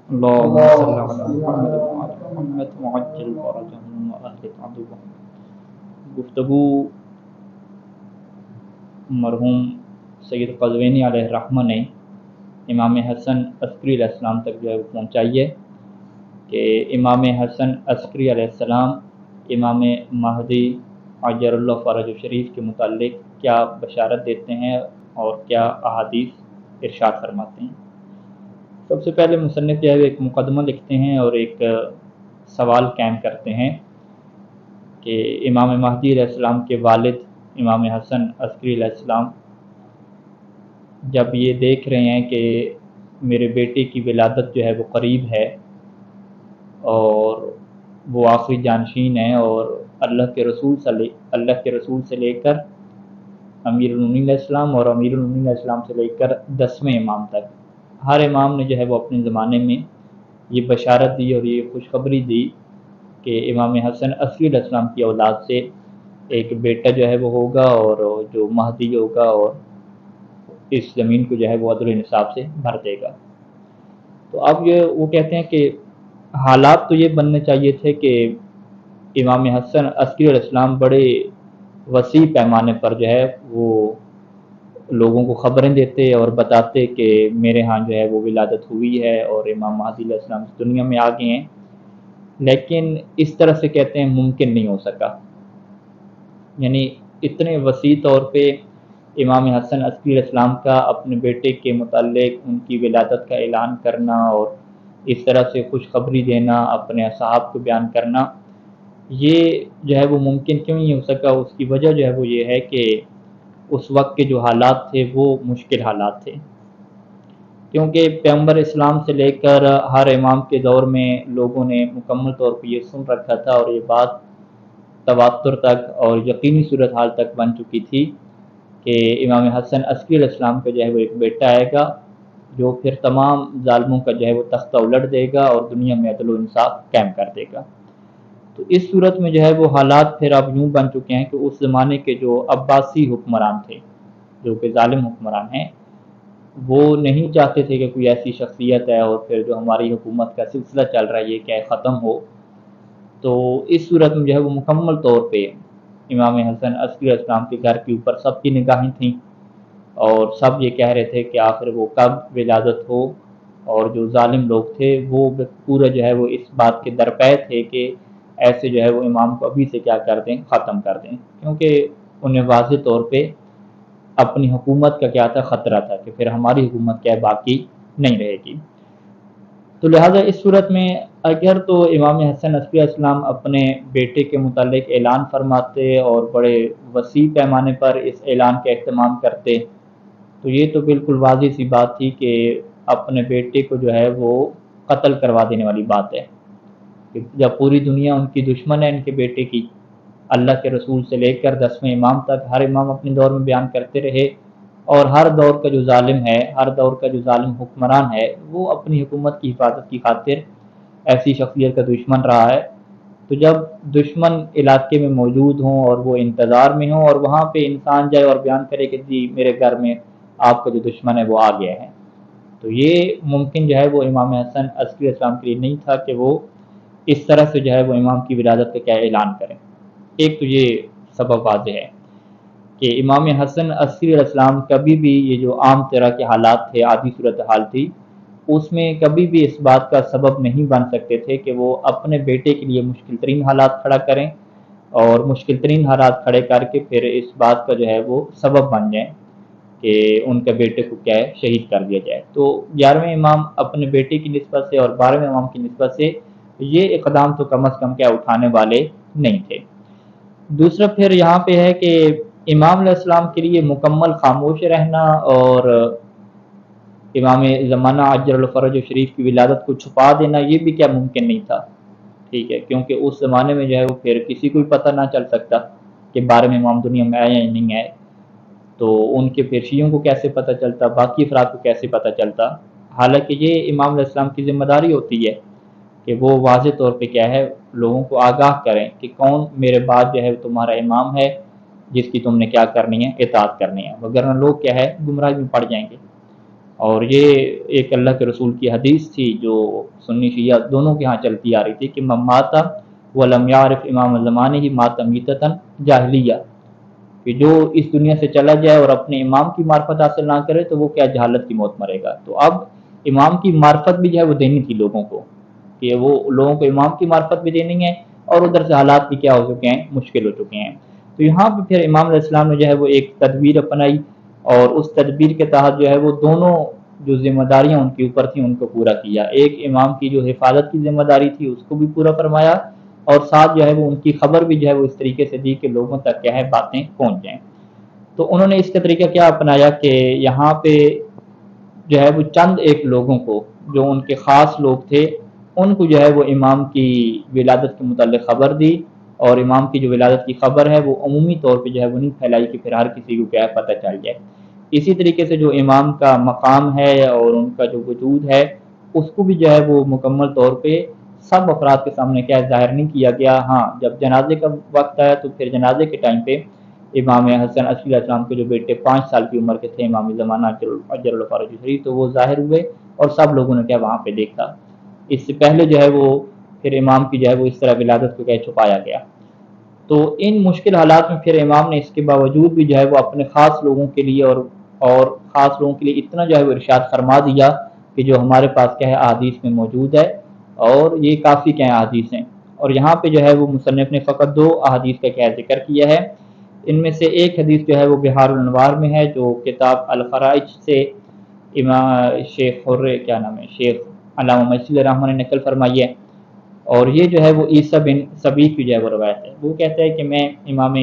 اللهم صل على محمد وعلى محمد وعجل فرجهم وأهلك عدوهم۔ گفتگو مرحوم سید قزوینی علیہ الرحمہ نے امام حسن عسکری علیہ السلام تک جو ہے وہ پہنچائی ہے کہ امام حسن عسکری علیہ السلام امام مہدی عجل اللہ فرج شریف کے متعلق کیا بشارت دیتے ہیں اور کیا احادیث ارشاد فرماتے ہیں۔ سب سے پہلے مصنف جو ہے ایک مقدمہ لکھتے ہیں اور ایک سوال قائم کرتے ہیں کہ امام مہدی علیہ السلام کے والد امام حسن عسکری علیہ السلام جب یہ دیکھ رہے ہیں کہ میرے بیٹے کی ولادت جو ہے وہ قریب ہے اور وہ آخری جانشین ہیں اور اللہ کے رسول سے لے کر امیر المومنین علیہ السلام اور امیر المومنین علیہ السلام سے لے کر 10ویں امام تک ہر امام نے جو ہے وہ اپنے زمانے میں یہ بشارت دی اور یہ خوشخبری دی کہ امام حسن عسکری علیہ السلام کی اولاد سے ایک بیٹا جو ہے وہ ہوگا اور جو مہدی ہوگا اور اس زمین کو جو ہے وہ عدل و انصاف سے بھر دے گا۔ تو اب وہ کہتے ہیں کہ حالات تو یہ بننے چاہیے تھے کہ امام حسن عسکری علیہ السلام بڑے وسیع پیمانے پر جو ہے وہ لوگوں کو خبریں دیتے اور بتاتے کہ میرے ہاں جو ہے وہ ولادت ہوئی ہے اور امام مہدی علیہ السلام اس دنیا میں آ گئے ہیں، لیکن اس طرح سے کہتے ہیں ممکن نہیں ہو سکا۔ یعنی اتنے وسیع طور پہ امام حسن عسکری علیہ السلام کا اپنے بیٹے کے متعلق ان کی ولادت کا اعلان کرنا اور اس طرح سے خوشخبری دینا، اپنے اصحاب کو بیان کرنا، یہ جو ہے وہ ممکن کیوں نہیں ہو سکا؟ اس کی وجہ جو ہے وہ یہ ہے کہ اس وقت کے جو حالات تھے وہ مشکل حالات تھے، کیونکہ پیغمبر اسلام سے لے کر ہر امام کے دور میں لوگوں نے مکمل طور پہ یہ سن رکھا تھا اور یہ بات تواتر تک اور یقینی صورتحال تک بن چکی تھی کہ امام حسن عسکری علیہ السلام کا جو ہے وہ ایک بیٹا آئے گا جو پھر تمام ظالموں کا جو ہے وہ تختہ الٹ دے گا اور دنیا میں عدل و انصاف قائم کر دے گا۔ تو اس صورت میں جو ہے وہ حالات پھر اب یوں بن چکے ہیں کہ اس زمانے کے جو عباسی حکمران تھے، جو کہ ظالم حکمران ہیں، وہ نہیں چاہتے تھے کہ کوئی ایسی شخصیت ہے اور پھر جو ہماری حکومت کا سلسلہ چل رہا ہے یہ کیا ختم ہو۔ تو اس صورت میں جو ہے وہ مکمل طور پہ امام حسن عسکری علیہ السلام کے گھر کے اوپر سب کی نگاہیں تھیں اور سب یہ کہہ رہے تھے کہ آخر وہ کب ولادت ہو، اور جو ظالم لوگ تھے وہ پورا جو ہے وہ اس بات کے درپے تھے کہ ایسے جو ہے وہ امام کو ابھی سے کیا کر دیں، ختم کر دیں، کیونکہ انہیں واضح طور پہ اپنی حکومت کا کیا تھا، خطرہ تھا کہ پھر ہماری حکومت کیا باقی نہیں رہے گی۔ تو لہٰذا اس صورت میں اگر تو امام حسن عسکری علیہ السلام اپنے بیٹے کے متعلق اعلان فرماتے اور بڑے وسیع پیمانے پر اس اعلان کا اہتمام کرتے تو یہ تو بالکل واضح سی بات تھی کہ اپنے بیٹے کو جو ہے وہ قتل کروا دینے والی بات ہے، کہ جب پوری دنیا ان کی دشمن ہے ان کے بیٹے کی، اللہ کے رسول سے لے کر 10ویں امام تک ہر امام اپنے دور میں بیان کرتے رہے اور ہر دور کا جو ظالم ہے، ہر دور کا جو ظالم حکمران ہے وہ اپنی حکومت کی حفاظت کی خاطر ایسی شخصیت کا دشمن رہا ہے، تو جب دشمن علاقے میں موجود ہوں اور وہ انتظار میں ہوں اور وہاں پہ انسان جائے اور بیان کرے کہ جی میرے گھر میں آپ کا جو دشمن ہے وہ آ گیا ہے، تو یہ ممکن جو ہے وہ امام حسن عسکری السلام کے لیے نہیں تھا کہ وہ اس طرح سے جو ہے وہ امام کی ولادت کا کیا اعلان کریں۔ ایک تو یہ سبب واضح ہے کہ امام حسن عسکری علیہ السلام کبھی بھی یہ جو عام طرح کے حالات تھے، عادی صورتحال تھی، اس میں کبھی بھی اس بات کا سبب نہیں بن سکتے تھے کہ وہ اپنے بیٹے کے لیے مشکل ترین حالات کھڑا کریں اور مشکل ترین حالات کھڑے کر کے پھر اس بات کا جو ہے وہ سبب بن جائیں کہ ان کے بیٹے کو کیا ہے شہید کر دیا جائے۔ تو 11ویں امام اپنے بیٹے کی نسبت سے اور 12ویں امام کی نسبت سے یہ اقدام تو کم از کم کیا اٹھانے والے نہیں تھے۔ دوسرا پھر یہاں پہ ہے کہ امام علیہ السلام کے لیے مکمل خاموش رہنا اور امام زمانہ عجل الفرج شریف کی ولادت کو چھپا دینا یہ بھی کیا ممکن نہیں تھا، ٹھیک ہے، کیونکہ اس زمانے میں جو ہے وہ پھر کسی کو بھی پتہ نہ چل سکتا کہ 12ویں امام دنیا میں آئے یا نہیں آئے، تو ان کے پھر شیعوں کو کیسے پتہ چلتا، باقی افراد کو کیسے پتہ چلتا۔ حالانکہ یہ امام علیہ السلام کی ذمہ داری ہوتی ہے کہ وہ واضح طور پہ کیا ہے لوگوں کو آگاہ کریں کہ کون میرے بعد جو ہے تمہارا امام ہے جس کی تم نے کیا کرنی ہے، اطاعت کرنی ہے، وگرنہ لوگ کیا ہے گمراہی میں پڑ جائیں گے۔ اور یہ ایک اللہ کے رسول کی حدیث تھی جو سنی شیعہ دونوں کے ہاں چلتی آ رہی تھی کہ من مات ولم یعرف امام زمانے ہی مات میتۃ جاہلیہ، کہ جو اس دنیا سے چلا جائے اور اپنے امام کی معرفت حاصل نہ کرے تو وہ کیا جہالت کی موت مرے گا۔ تو اب امام کی معرفت بھی جو ہے وہ دینی تھی لوگوں کو، کہ وہ لوگوں کو امام کی معرفت بھی دینی ہے، اور ادھر سے حالات بھی کیا ہو چکے ہیں، مشکل ہو چکے ہیں۔ تو یہاں پہ پھر امام علیہ السلام نے جو ہے وہ ایک تدبیر اپنائی، اور اس تدبیر کے تحت جو ہے وہ دونوں جو ذمہ داریاں ان کے اوپر تھیں ان کو پورا کیا۔ ایک امام کی جو حفاظت کی ذمہ داری تھی اس کو بھی پورا فرمایا، اور ساتھ جو ہے وہ ان کی خبر بھی جو ہے وہ اس طریقے سے دی کہ لوگوں تک کیا ہے باتیں پہنچ جائیں۔ تو انہوں نے اس کا طریقہ کیا اپنایا کہ یہاں پہ جو ہے وہ چند ایک لوگوں کو جو ان کے خاص لوگ تھے ان کو جو ہے وہ امام کی ولادت کے متعلق خبر دی، اور امام کی جو ولادت کی خبر ہے وہ عمومی طور پہ جو ہے وہ نہیں پھیلائی کہ پھر ہر کسی کو کیا ہے پتہ چل جائے۔ اسی طریقے سے جو امام کا مقام ہے اور ان کا جو وجود ہے اس کو بھی جو ہے وہ مکمل طور پہ سب افراد کے سامنے کیا ظاہر نہیں کیا گیا۔ ہاں جب جنازے کا وقت آیا تو پھر جنازے کے ٹائم پہ امام حسن عسکری علیہ السلام کے جو بیٹے 5 سال کی عمر کے تھے امام زمانہ اجل اللہ فرج شریف، تو وہ ظاہر ہوئے اور سب لوگوں نے کیا وہاں پہ دیکھا۔ اس سے پہلے جو ہے وہ پھر امام کی جو ہے وہ اس طرح ولادت کو کیا چھپایا گیا۔ تو ان مشکل حالات میں پھر امام نے اس کے باوجود بھی جو ہے وہ اپنے خاص لوگوں کے لیے اور خاص لوگوں کے لیے اتنا جو ہے وہ ارشاد فرما دیا کہ جو ہمارے پاس کیا ہے احادیث میں موجود ہے، اور یہ کافی کیا احادیث ہیں۔ اور یہاں پہ جو ہے وہ مصنف نے فقط 2 احادیث کا کیا ذکر کیا ہے۔ ان میں سے ایک حدیث جو ہے وہ بحار الانوار میں ہے جو کتاب الخرائج سے امام شیخ شیخ علامہ مسجد الرحمن نے نقل فرمائی ہے، اور یہ جو ہے وہ عیسیٰ بن سبیق کی جو ہے وہ روایت ہے۔ وہ کہتا ہے کہ میں امام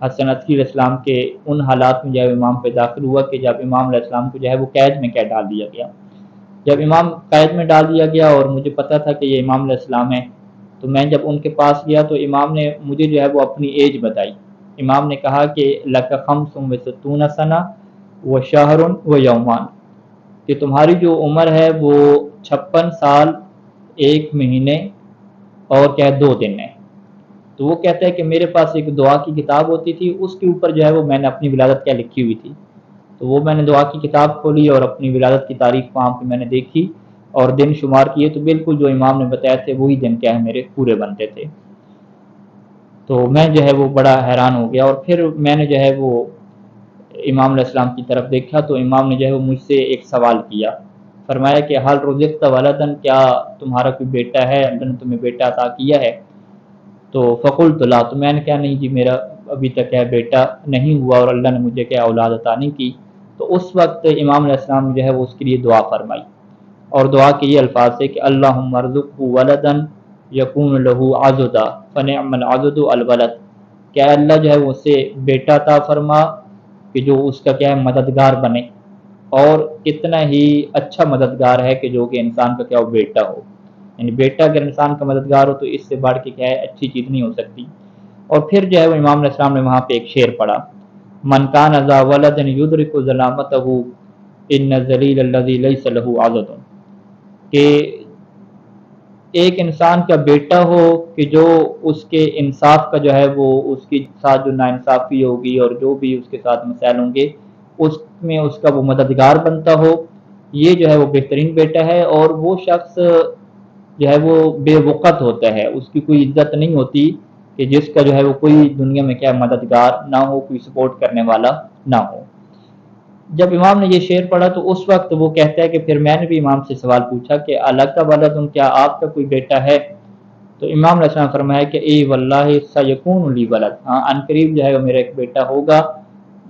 حسن عسکری علیہ السلام کے ان حالات میں جو ہے امام پہ داخل ہوا کہ جب امام علیہ السلام کو جو ہے وہ قید میں کیا ڈال دیا گیا۔ جب امام قید میں ڈال دیا گیا اور مجھے پتا تھا کہ یہ امام علیہ السلام ہے، تو میں جب ان کے پاس گیا تو امام نے مجھے جو ہے وہ اپنی ایج بتائی۔ امام نے کہا کہ لک خمس و ستون سنہ و شہر و یومان، کہ تمہاری جو عمر ہے وہ 56 سال 1 مہینے اور کیا 2 دن ہے۔ تو وہ کہتا ہے کہ میرے پاس ایک دعا کی کتاب ہوتی تھی، اس کے اوپر جو ہے وہ میں نے اپنی ولادت کیا لکھی ہوئی تھی، تو وہ میں نے دعا کی کتاب کھولی اور اپنی ولادت کی تاریخ وہاں پہ میں نے دیکھی اور دن شمار کیے، تو بالکل جو امام نے بتایا تھے وہی دن کیا ہے میرے پورے بنتے تھے۔ تو میں جو ہے وہ بڑا حیران ہو گیا، اور پھر میں نے جو ہے وہ امام علیہ السلام کی طرف دیکھا تو امام نے جو ہے وہ مجھ سے ایک سوال کیا، فرمایا کہ حل رزقت ولدن، کیا تمہارا کوئی بیٹا ہے، اللہ نے تمہیں بیٹا عطا کیا ہے؟ تو فقلت لا، تو میں نے کہا نہیں جی میرا ابھی تک کیا بیٹا نہیں ہوا اور اللہ نے مجھے کیا اولاد عطا نہیں کی۔ تو اس وقت امام علیہ السلام جو ہے وہ اس کے لیے دعا فرمائی، اور دعا کے یہ الفاظ ہے کہ اللہم ارزقہ ولدن یکون لہ عضدا فنعم العضد الولد، کہ اللہ جو ہے وہ اسے بیٹا عطا فرما کہ جو اس کا کیا ہے مددگار بنے، اور کتنا ہی اچھا مددگار ہے کہ جو کہ انسان کا کیا وہ بیٹا ہو، یعنی بیٹا اگر انسان کا مددگار ہو تو اس سے بڑھ کے کیا ہے اچھی چیز نہیں ہو سکتی۔ اور پھر جو ہے وہ امام علیہ السلام نے وہاں پہ ایک شعر پڑھا، من کان ذا ولد یدرک ظلامتہ ان الذلیل الذی لیس لہ عضد، کہ ایک انسان کا بیٹا ہو کہ جو اس کے انصاف کا جو ہے وہ اس کی ساتھ جو ناانصافی ہوگی اور جو بھی اس کے ساتھ مسائل ہوں گے اس میں اس کا وہ مددگار بنتا ہو، یہ جو ہے وہ بہترین بیٹا ہے۔ اور وہ شخص جو ہے وہ بے وقت ہوتا ہے، اس کی کوئی عزت نہیں ہوتی کہ جس کا جو ہے وہ کوئی دنیا میں کیا مددگار نہ ہو، کوئی سپورٹ کرنے والا نہ ہو۔ جب امام نے یہ شعر پڑھا تو اس وقت وہ کہتا ہے کہ پھر میں نے بھی امام سے سوال پوچھا کہ الک ولد، کیا آپ کا کوئی بیٹا ہے؟ تو امام علیہ السلام فرمایا کہ ای واللہ سیکون لی ولد، ہاں ان قریب جو ہے وہ میرا ایک بیٹا ہوگا،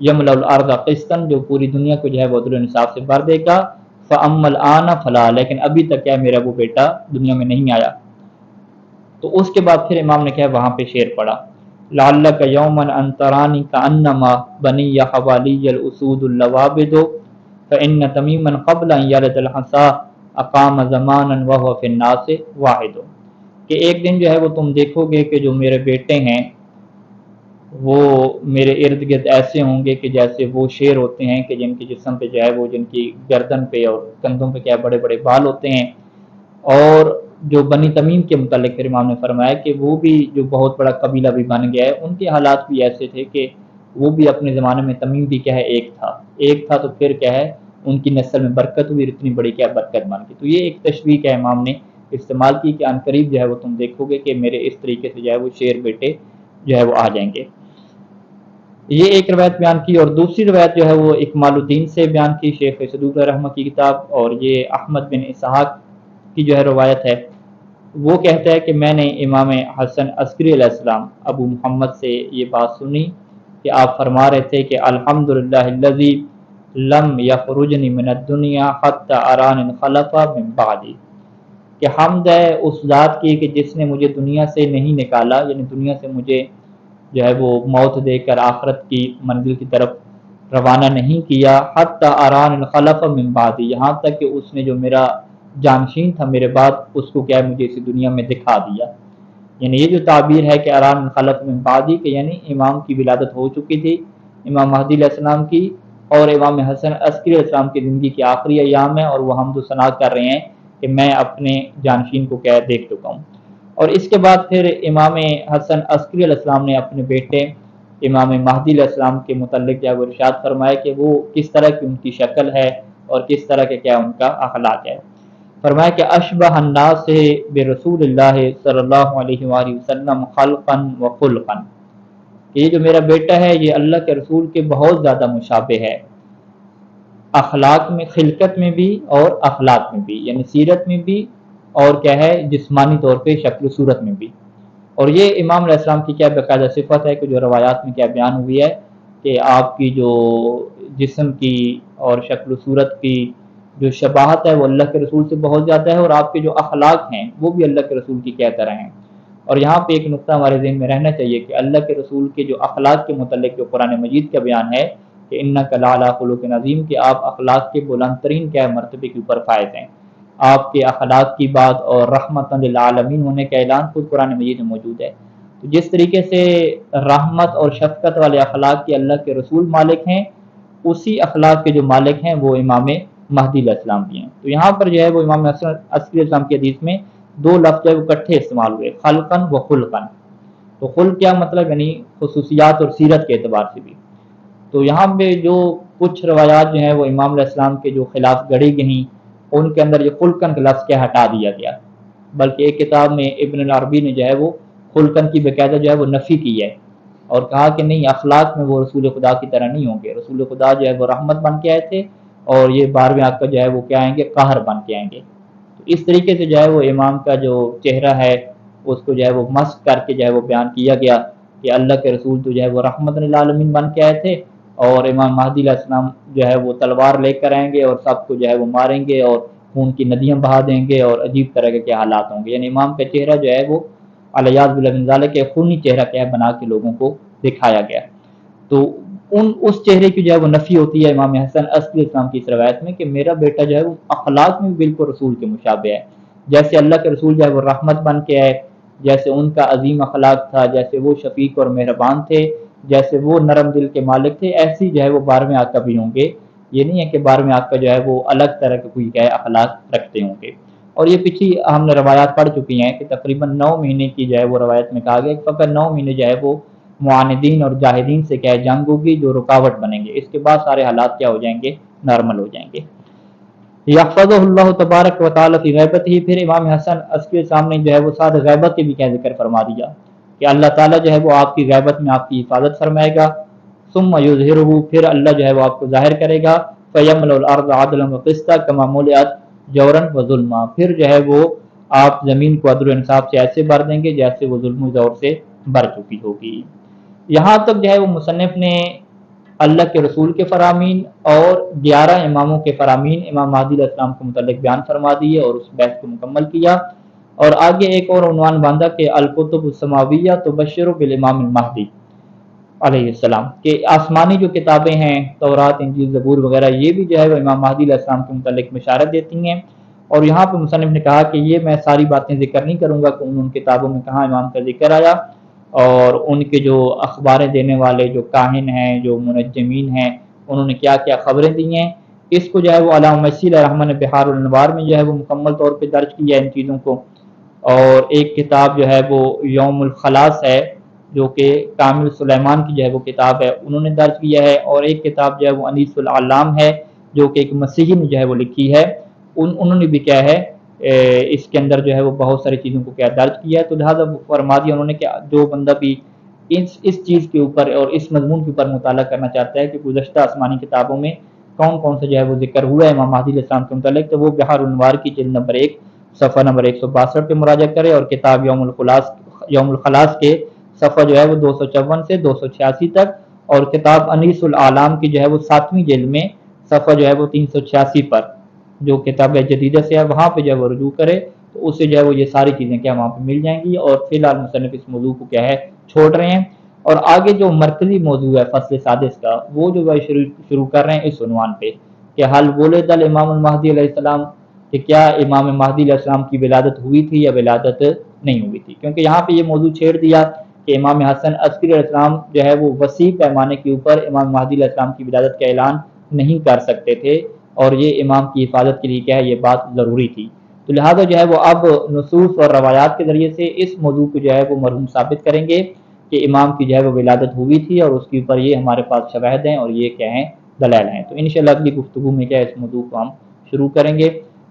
یملأ الارض قسطا، جو پوری دنیا کو جو ہے وہ عدل و انصاف سے بھر دے گا، فاما الآن فلا، لیکن ابھی تک کیا میرا وہ بیٹا دنیا میں نہیں آیا۔ تو اس کے بعد پھر امام نے کیا وہاں پہ شعر پڑھا، لعلک یوما ان ترانی کانما بنی حوالی الاسود اللوابد فان تمیما قبل ان یلد الحصا اقام زمانا وهو فی الناس واحد، کہ ایک دن جو ہے وہ تم دیکھو گے کہ جو میرے بیٹے ہیں وہ میرے ارد گرد ایسے ہوں گے کہ جیسے وہ شیر ہوتے ہیں کہ جن کے جسم پہ جو ہے وہ جن کی گردن پہ اور کندھوں پہ کیا بڑے بڑے بال ہوتے ہیں۔ اور جو بنی تمیم کے متعلق پھر امام نے فرمایا کہ وہ بھی جو بہت بڑا قبیلہ بھی بن گیا ہے، ان کے حالات بھی ایسے تھے کہ وہ بھی اپنے زمانے میں تمیم بھی کیا ہے ایک تھا تو پھر کیا ہے ان کی نسل میں برکت ہوئی، اتنی بڑی کیا برکت بن گئی۔ تو یہ ایک تشبیہ ہے امام نے استعمال کی کہ ان قریب جو ہے وہ تم دیکھو گے کہ میرے اس طریقے سے جو ہے وہ شیر بیٹے جو ہے وہ آ جائیں گے۔ یہ ایک روایت بیان کی، اور دوسری روایت جو ہے وہ اکمال الدین سے بیان کی، شیخ صدوق رحمہ کی کتاب، اور یہ احمد بن اسحاق کی جو ہے روایت ہے۔ وہ کہتا ہے کہ میں نے امام حسن عسکری علیہ السلام ابو محمد سے یہ بات سنی کہ آپ فرما رہے تھے کہ الحمدللہ الذی لم یخرجنی من الدنیا حتی ارانی خلف من بعدی، کہ حمد ہے اس ذات کی کہ جس نے مجھے دنیا سے نہیں نکالا، یعنی دنیا سے مجھے جو ہے وہ موت دے کر آخرت کی منزل کی طرف روانہ نہیں کیا، حتی ارانی خلف من بعدی، یہاں تک کہ اس نے جو میرا جانشین تھا میرے بعد اس کو کیا مجھے اسی دنیا میں دکھا دیا۔ یعنی یہ جو تعبیر ہے کہ اران خلف من بعدی، کہ یعنی امام کی ولادت ہو چکی تھی، امام مہدی علیہ السلام کی، اور امام حسن عسکری علیہ السلام کی زندگی کی آخری ایام ہے، اور وہ حمد و ثنا کر رہے ہیں کہ میں اپنے جانشین کو کیا دیکھ چکا ہوں۔ اور اس کے بعد پھر امام حسن عسکری علیہ السلام نے اپنے بیٹے امام مہدی علیہ السلام کے متعلق جو ہے وہ ارشاد فرمایا کہ وہ کس طرح کی ان کی شکل ہے اور کس طرح کے کیا ان کا اخلاق ہے۔ فرمایا کہ اشبہ الناس برسول اللہ صلی اللہ علیہ وآلہ وسلم خلقا و خلقا، کہ یہ جو میرا بیٹا ہے یہ اللہ کے رسول کے بہت زیادہ مشابہ ہے، اخلاق میں، خلقت میں بھی اور اخلاق میں بھی، یعنی سیرت میں بھی اور کیا ہے جسمانی طور پہ شکل و صورت میں بھی۔ اور یہ امام علیہ السلام کی کیا باقاعدہ صفت ہے کہ جو روایات میں کیا بیان ہوئی ہے کہ آپ کی جو جسم کی اور شکل و صورت کی جو شباہت ہے وہ اللہ کے رسول سے بہت زیادہ ہے، اور آپ کے جو اخلاق ہیں وہ بھی اللہ کے رسول کی کیا طرح ہیں۔ اور یہاں پہ ایک نقطہ ہمارے ذہن میں رہنا چاہیے کہ اللہ کے رسول کے جو اخلاق کے متعلق جو قرآن مجید کا بیان ہے کہ انک لعلی خلق عظیم، کہ آپ اخلاق کے بلند ترین کیا مرتبے کے اوپر فائز ہیں، آپ کے اخلاق کی بات اور رحمت للعالمین ہونے کا اعلان خود قرآن مجید میں موجود ہے۔ تو جس طریقے سے رحمت اور شفقت والے اخلاق کے اللہ کے رسول مالک ہیں، اسی اخلاق کے جو مالک ہیں وہ امام مہدی علیہ السلام بھی ہیں۔ تو یہاں پر جو ہے وہ امام حسن عسکری السلام کی حدیث میں دو لفظ جو ہے وہ اکٹھے استعمال ہوئے، خلقاً و خلقاً۔ تو خلق کیا مطلب، یعنی خصوصیات اور سیرت کے اعتبار سے بھی۔ تو یہاں پہ جو کچھ روایات جو ہیں وہ امام علیہ السلام کے جو خلاف گڑی گئیں ان کے اندر یہ خلقاً کا لفظ کیا ہٹا دیا گیا، بلکہ ایک کتاب میں ابن العربی نے جو ہے وہ خلقاً کی باقاعدہ جو ہے وہ نفی کی ہے، اور کہا کہ نہیں، اخلاق میں وہ رسول خدا کی طرح نہیں ہوں گے، رسول خدا جو ہے وہ رحمت بن کے آئے تھے، اور یہ 12ویں آقا جو ہے وہ کیا آئیں گے، قہر بن کے آئیں گے۔ تو اس طریقے سے جو ہے وہ امام کا جو چہرہ ہے اس کو جو ہے وہ مسخ کر کے جو ہے وہ بیان کیا گیا کہ اللہ کے رسول تو جو ہے وہ رحمت للعالمین بن کے آئے تھے، اور امام مہدی علیہ السلام جو ہے وہ تلوار لے کر آئیں گے اور سب کو جو ہے وہ ماریں گے اور خون کی ندیاں بہا دیں گے، اور عجیب طرح کے کیا حالات ہوں گے۔ یعنی امام کا چہرہ جو ہے وہ علیہ باللہ من ذالک کے خونی چہرہ کیا ہے بنا کے لوگوں کو دکھایا گیا۔ تو اس چہرے کی جو ہے وہ نفی ہوتی ہے امام حسن عسکری السلام کی اس روایت میں کہ میرا بیٹا جو ہے وہ اخلاق میں بالکل رسول کے مشابہ ہے، جیسے اللہ کے رسول جو ہے وہ رحمت بن کے آئے، جیسے ان کا عظیم اخلاق تھا، جیسے وہ شفیق اور مہربان تھے، جیسے وہ نرم دل کے مالک تھے، ایسی جو ہے وہ 12ویں آقا بھی ہوں گے۔ یہ نہیں ہے کہ 12ویں آقا جو ہے وہ الگ طرح کے کوئی کیا ہے اخلاق رکھتے ہوں گے۔ اور یہ پچھلی ہم نے روایات پڑھ چکی ہیں کہ تقریباً 9 مہینے کی جو ہے وہ روایت میں کہا گیا کہ فقط 9 مہینے جو ہے وہ معاندین اور جاہدین سے کیا ہے جنگ ہوگی جو رکاوٹ بنیں گے، اس کے بعد سارے حالات کیا ہو جائیں گے، نارمل ہو جائیں گے۔ یحفظہ اللہ تبارک و تعالی فی غیبتہ، پھر امام حسن عسکری السلام نے جو ہے وہ ساتھ غیبت کے بھی کیا ذکر فرما دیا کہ اللہ تعالیٰ جو ہے وہ آپ کی غیبت میں آپ کی حفاظت فرمائے گا، ثم یظہرہ، پھر اللہ جو ہے وہ آپ کو ظاہر کرے گا، فیملأ الارض عدلا وقسطا کما ملئت جورا وظلما، پھر جو ہے وہ آپ زمین کو عدل و انصاف سے ایسے بھر دیں گے جیسے وہ ظلم و جور سے بھر چکی ہوگی۔ یہاں تک جو ہے وہ مصنف نے اللہ کے رسول کے فرامین اور 11 اماموں کے فرامین امام مہدی علیہ السلام کے متعلق بیان فرما دیے اور اس بحث کو مکمل کیا، اور آگے ایک اور عنوان باندھا کہ الکتب السماویہ تبشر بالامام المہدی علیہ السلام، کہ آسمانی جو کتابیں ہیں تورات انجیل زبور وغیرہ یہ بھی جو ہے وہ امام مہدی علیہ السلام کے متعلق بشارت دیتی ہیں۔ اور یہاں پہ مصنف نے کہا کہ یہ میں ساری باتیں ذکر نہیں کروں گا کہ ان کتابوں میں کہاں امام کا ذکر آیا، اور ان کے جو اخباریں دینے والے جو کاہن ہیں، جو منجمین ہیں، انہوں نے کیا کیا خبریں دی ہیں، اس کو جو ہے وہ علامہ مسیح علیہ الرحمٰن نے بحار الانوار میں جو ہے وہ مکمل طور پہ درج کیا ہے ان چیزوں کو۔ اور ایک کتاب جو ہے وہ یوم الخلاص ہے جو کہ کامل سلیمان کی جو ہے وہ کتاب ہے، انہوں نے درج کیا ہے، اور ایک کتاب جو ہے وہ انیس العلام ہے جو کہ ایک مسیحی نے جو ہے وہ لکھی ہے، انہوں نے بھی کیا ہے اس کے اندر جو ہے وہ بہت ساری چیزوں کو کیا درج کیا ہے۔ تو لہٰذا وہ فرما دیا انہوں نے کہ جو بندہ بھی اس چیز کے اوپر اور اس مضمون کے اوپر مطالعہ کرنا چاہتا ہے کہ گزشتہ آسمانی کتابوں میں کون کون سے جو ہے وہ ذکر ہوا ہے امام مہدی علیہ السلام کے متعلق، تو وہ بحر الانوار کی جلد نمبر 1 صفحہ نمبر 162 پہ مراجعہ کرے، اور کتاب یوم الخلاص کے صفحہ جو ہے وہ 254 سے 286 تک، اور کتاب انیس العالم کی جو ہے وہ 7ویں جلد میں صفحہ جو ہے وہ 386 پر جو کتاب جدیدہ سے ہے وہاں پہ جو ہے وہ رجوع کرے، تو اس سے جو ہے وہ یہ ساری چیزیں کیا وہاں پہ مل جائیں گی۔ اور فی الحال مصنف اس موضوع کو کیا ہے چھوڑ رہے ہیں، اور آگے جو مرکزی موضوع ہے فصل سادس کا وہ جو ہے شروع کر رہے ہیں اس عنوان پہ کہ حل ولد الامام المہدی علیہ السلام، کہ کیا امام مہدی علیہ السلام کی ولادت ہوئی تھی یا ولادت نہیں ہوئی تھی، کیونکہ یہاں پہ یہ موضوع چھیڑ دیا کہ امام حسن عسکری علیہ السلام جو ہے وہ وسیع پیمانے کے اوپر امام مہدی علیہ السلام کی ولادت کا اعلان نہیں کر سکتے تھے، اور یہ امام کی حفاظت کے لیے کیا ہے یہ بات ضروری تھی۔ تو لہٰذا جو ہے وہ اب نصوص اور روایات کے ذریعے سے اس موضوع کو جو ہے وہ مرہون ثابت کریں گے کہ امام کی جو ہے وہ ولادت ہوئی تھی، اور اس کے اوپر یہ ہمارے پاس شواہد ہیں اور یہ کیا ہیں دلائل ہیں۔ تو انشاءاللہ اگلی گفتگو میں کیا اس موضوع کو ہم شروع کریں گے،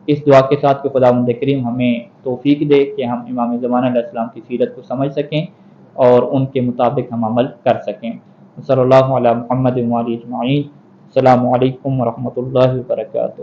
اس دعا کے ساتھ کہ خداوند کریم ہمیں توفیق دے کہ ہم امام زمانہ علیہ السلام کی سیرت کو سمجھ سکیں اور ان کے مطابق ہم عمل کر سکیں۔ صلی اللہ علی محمد و علی اجمعین۔ السلام علیکم ورحمۃ اللہ وبرکاتہ۔